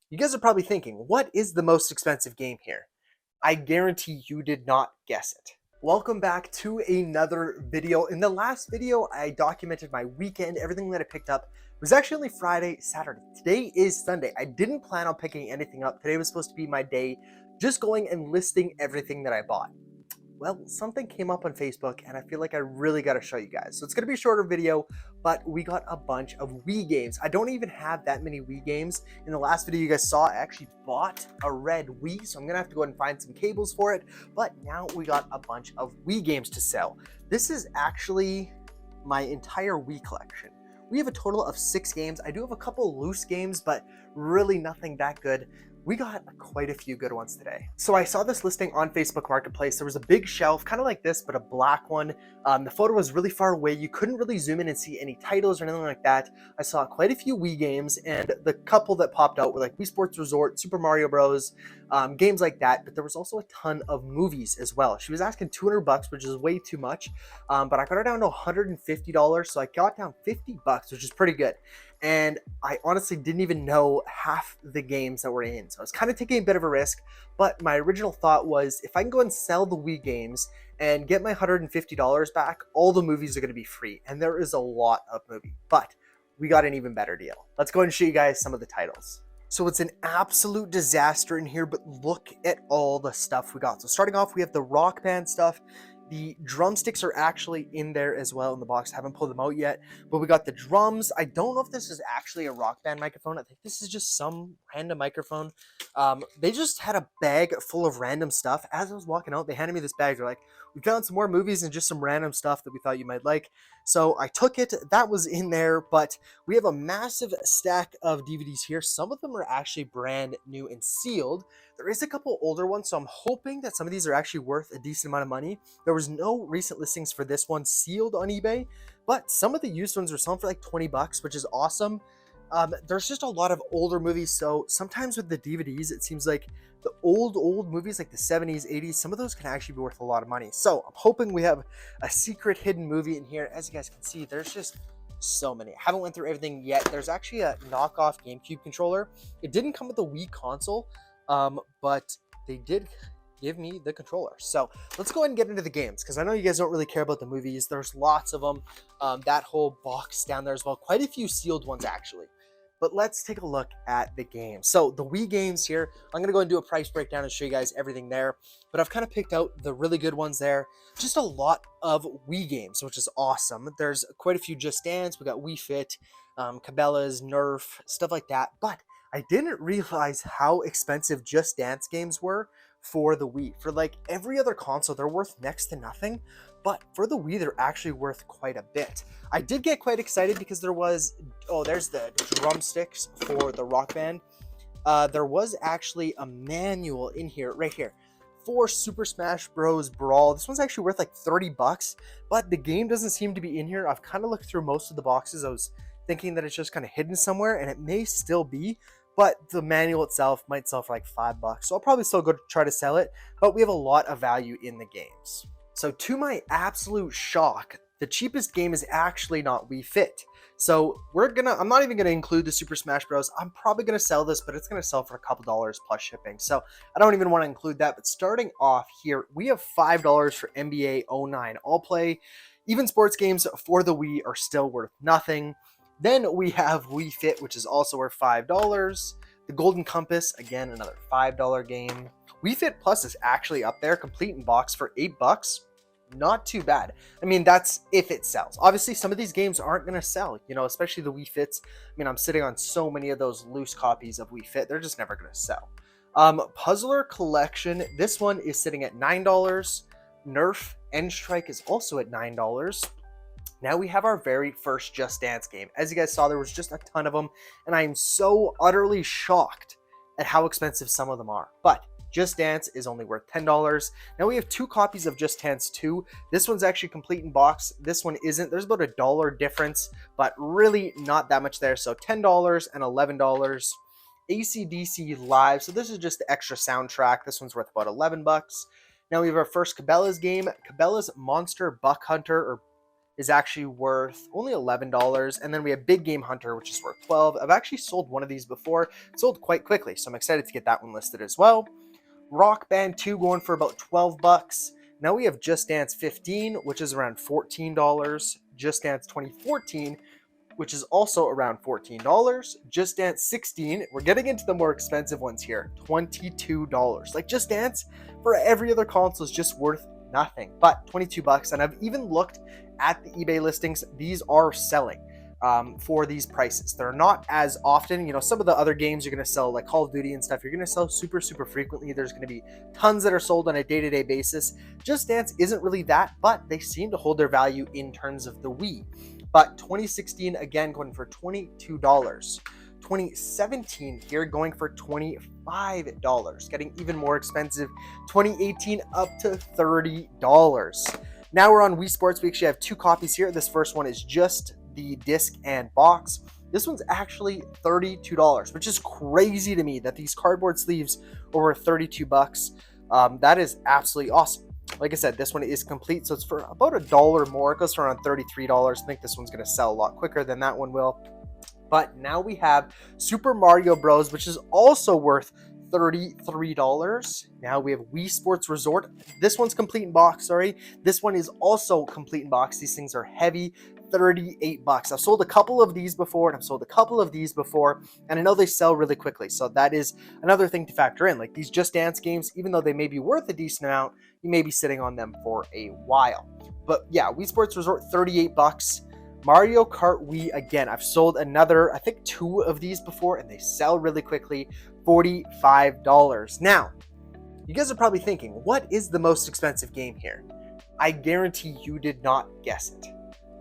You guys are probably thinking, what is the most expensive game here? I guarantee you did not guess it. Welcome back to another video. In the last video, I documented my weekend, everything that I picked up. It was actually only Friday, Saturday. Today is Sunday. I didn't plan on picking anything up. Today was supposed to be my day, just going and listing everything that I bought. Well, something came up on Facebook and I feel like I really got to show you guys. So it's going to be a shorter video, but we got a bunch of Wii games. I don't even have that many Wii games. In the last video you guys saw, I actually bought a red Wii, so I'm going to have to go ahead and find some cables for it. But now we got a bunch of Wii games to sell. This is actually my entire Wii collection. We have a total of 6 games. I do have a couple loose games, but really nothing that good. We got quite a few good ones today. So I saw this listing on Facebook Marketplace. There was a big shelf, kind of like this, but a black one. The photo was really far away. You couldn't really zoom in and see any titles or anything like that. I saw quite a few Wii games, and the couple that popped out were like Wii Sports Resort, Super Mario Bros, games like that. But there was also a ton of movies as well. She was asking $200, which is way too much, but I got her down to $150, so I got down $50, which is pretty good. And I honestly didn't even know half the games that were in. So I was kind of taking a bit of a risk, but my original thought was if I can go and sell the Wii games and get my $150 back, all the movies are going to be free. And there is a lot of movie, but we got an even better deal. Let's go ahead and show you guys some of the titles. So it's an absolute disaster in here, but look at all the stuff we got. So starting off, we have the Rock Band stuff. The drumsticks are actually in there as well in the box. I haven't pulled them out yet, but we got the drums. I don't know if this is actually a Rock Band microphone. I think this is just some random microphone. They just had a bag full of random stuff. As I was walking out, they handed me this bag. They're like, we found some more movies and just some random stuff that we thought you might like. So I took it. That was in there, but we have a massive stack of DVDs here. Some of them are actually brand new and sealed. There is a couple older ones, so I'm hoping that some of these are actually worth a decent amount of money. There was no recent listings for this one sealed on eBay, but some of the used ones are selling for like $20, which is awesome. There's just a lot of older movies, so sometimes with the DVDs, it seems like the old movies like the 70s, 80s, some of those can actually be worth a lot of money. So I'm hoping we have a secret hidden movie in here. As you guys can see, there's just so many. I haven't went through everything yet. There's actually a knockoff GameCube controller. It didn't come with a Wii console, but they did give me the controller. So let's go ahead and get into the games, because I know you guys don't really care about the movies. There's lots of them. That whole box down there as well. Quite a few sealed ones actually. But let's take a look at the games. So the Wii games here, I'm going to go and do a price breakdown and show you guys everything there. But I've kind of picked out the really good ones there. Just a lot of Wii games, which is awesome. There's quite a few Just Dance. We got Wii Fit, Cabela's, Nerf, stuff like that. But I didn't realize how expensive Just Dance games were for the Wii. For like every other console, they're worth next to nothing. But for the Wii, they're actually worth quite a bit. I did get quite excited because there was, there's the drumsticks for the Rock Band. There was actually a manual in here, right here, for Super Smash Bros. Brawl. This one's actually worth like $30, but the game doesn't seem to be in here. I've kind of looked through most of the boxes. I was thinking that it's just kind of hidden somewhere, and it may still be, but the manual itself might sell for like $5. So I'll probably still go try to sell it, but we have a lot of value in the games. So to my absolute shock, the cheapest game is actually not Wii Fit. So I'm not even gonna include the Super Smash Bros. I'm probably gonna sell this, but it's gonna sell for a couple dollars plus shipping. So I don't even want to include that. But starting off here, we have $5 for NBA 09 All Play. Even sports games for the Wii are still worth nothing. Then we have Wii Fit, which is also worth $5. The Golden Compass, again, another $5 game. Wii Fit Plus is actually up there, complete in box, for $8. Not too bad. I mean, that's if it sells. Obviously, some of these games aren't going to sell, especially the Wii Fits. I mean, I'm sitting on so many of those loose copies of Wii Fit. They're just never going to sell. Puzzler Collection. This one is sitting at $9. Nerf End Strike is also at $9. Now we have our very first Just Dance game. As you guys saw, there was just a ton of them, and I am so utterly shocked at how expensive some of them are. But Just Dance is only worth $10. Now we have 2 copies of Just Dance 2. This one's actually complete in box. This one isn't. There's about $1 difference, but really not that much there. So $10 and $11. AC/DC Live. So this is just the extra soundtrack. This one's worth about $11. Now we have our first Cabela's game, Cabela's Monster Buck Hunter, or is actually worth only $11. And then we have Big Game Hunter, which is worth $12. I've actually sold one of these before. It sold quite quickly, so I'm excited to get that one listed as well. Rock Band 2 going for about 12 bucks. Now we have Just Dance 15, which is around $14. Just Dance 2014, which is also around $14. Just Dance 16, we're getting into the more expensive ones here, $22. Like Just Dance for every other console is just worth nothing, but 22 bucks. And I've even looked at the eBay listings. These are selling for these prices. They're not as often, some of the other games you're going to sell, like Call of Duty and stuff, you're going to sell super frequently. There's going to be tons that are sold on a day-to-day basis. Just Dance isn't really that, but they seem to hold their value in terms of the Wii. But 2016, again, going for $22. 2017 here going for $25, getting even more expensive. 2018 up to $30. Now we're on Wii Sports. We actually have two copies here. This first one is just the disc and box. This one's actually $32, which is crazy to me that these cardboard sleeves are worth 32 bucks. That is absolutely awesome. Like I said, this one is complete, so it's for about $1 more. It goes for around $33. I think this one's going to sell a lot quicker than that one will. But now we have Super Mario Bros., which is also worth $33. Now we have Wii Sports Resort. This one's complete in box, sorry. This one is also complete in box. These things are heavy. 38 bucks. I've sold a couple of these before, and I've sold a couple of these before, and I know they sell really quickly. So that is another thing to factor in. Like these Just Dance games, even though they may be worth a decent amount, you may be sitting on them for a while. But yeah, Wii Sports Resort, 38 bucks. Mario Kart Wii, again, I've sold another, I think 2 of these before, and they sell really quickly, $45. Now, you guys are probably thinking, what is the most expensive game here? I guarantee you did not guess it.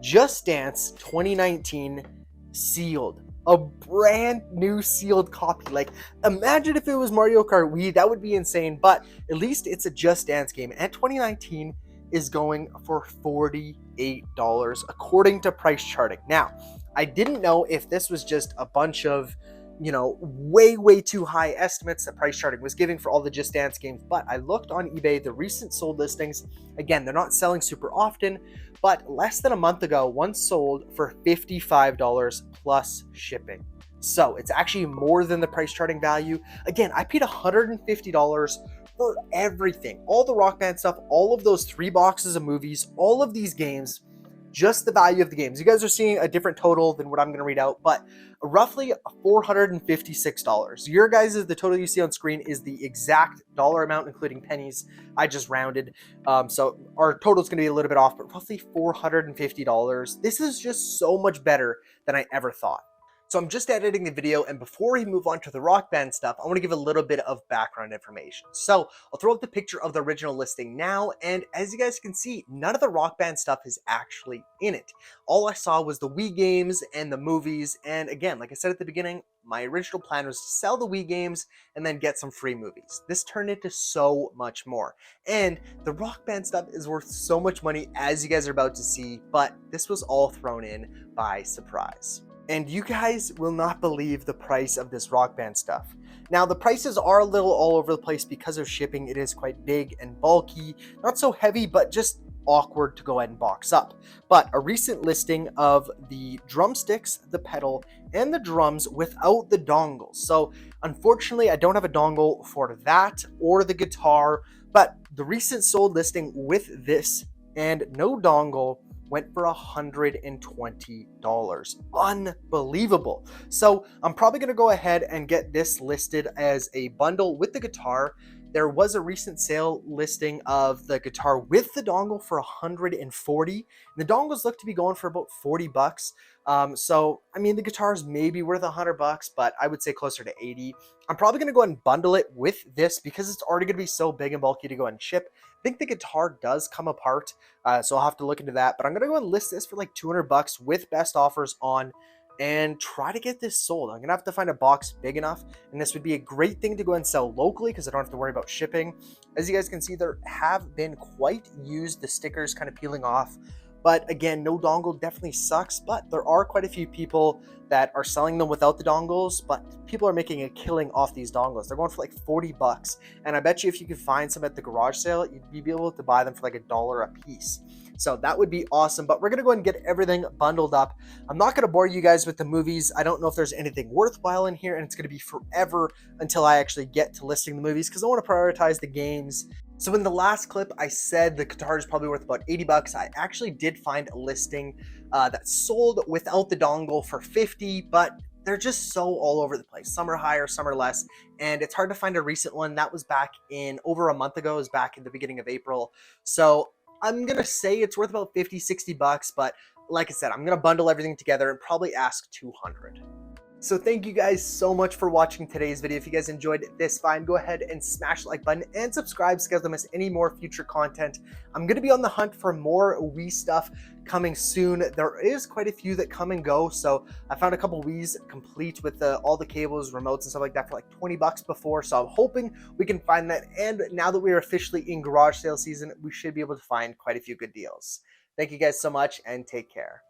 Just Dance 2019 sealed. A brand new sealed copy. Like, imagine if it was Mario Kart Wii, that would be insane, but at least it's a Just Dance game. And 2019 is going for $48 according to price charting. Now, I didn't know if this was just a bunch of way too high estimates that price charting was giving for all the Just Dance games, but I looked on eBay, the recent sold listings, again, they're not selling super often, but less than a month ago, one sold for $55 plus shipping. So it's actually more than the price charting value. Again, I paid $150 for everything, all the Rock Band stuff, all of those 3 boxes of movies, all of these games, just the value of the games. You guys are seeing a different total than what I'm going to read out, but roughly $456. Your guys' the total you see on screen is the exact dollar amount, including pennies. I just rounded. So our total is going to be a little bit off, but roughly $450. This is just so much better than I ever thought. So I'm just editing the video, and before we move on to the Rock Band stuff, I want to give a little bit of background information. So I'll throw up the picture of the original listing now, and as you guys can see, none of the Rock Band stuff is actually in it. All I saw was the Wii games and the movies, and again, like I said at the beginning, my original plan was to sell the Wii games and then get some free movies. This turned into so much more, and the Rock Band stuff is worth so much money, as you guys are about to see, but this was all thrown in by surprise. And you guys will not believe the price of this Rock Band stuff. Now, the prices are a little all over the place because of shipping. It is quite big and bulky, not so heavy, but just awkward to go ahead and box up. But a recent listing of the drumsticks, the pedal, and the drums without the dongles. So unfortunately, I don't have a dongle for that or the guitar, but the recent sold listing with this and no dongle went for $120. Unbelievable. So I'm probably going to go ahead and get this listed as a bundle with the guitar. There was a recent sale listing of the guitar with the dongle for $140. The dongles look to be going for about $40. So, I mean, the guitars may be worth $100, but I would say closer to $80. I'm probably going to go ahead and bundle it with this because it's already going to be so big and bulky to go ahead and ship. I think the guitar does come apart, so I'll have to look into that. But I'm going to go and list this for like $200 with best offers on and try to get this sold. I'm going to have to find a box big enough, and this would be a great thing to go and sell locally because I don't have to worry about shipping. As you guys can see, there have been quite used, the stickers kind of peeling off, But again, no dongle definitely sucks, but there are quite a few people that are selling them without the dongles, but people are making a killing off these dongles. They're going for like 40 bucks. And I bet you if you could find some at the garage sale, you'd be able to buy them for like $1 a piece. So that would be awesome. But we're going to go ahead and get everything bundled up. I'm not going to bore you guys with the movies. I don't know if there's anything worthwhile in here, and it's going to be forever until I actually get to listing the movies because I want to prioritize the games. So in the last clip, I said the guitar is probably worth about 80 bucks. I actually did find a listing that sold without the dongle for 50, but they're just so all over the place. Some are higher, some are less, and it's hard to find a recent one. That was back in over a month ago. It was back in the beginning of April. So I'm going to say it's worth about 50, 60 bucks, but like I said, I'm going to bundle everything together and probably ask 200. So thank you guys so much for watching today's video. If you guys enjoyed this, go ahead and smash the like button and subscribe so you guys don't miss any more future content. I'm going to be on the hunt for more Wii stuff coming soon. There is quite a few that come and go. So I found a couple Wii's complete with all the cables, remotes, and stuff like that for like 20 bucks before. So I'm hoping we can find that. And now that we are officially in garage sale season, we should be able to find quite a few good deals. Thank you guys so much and take care.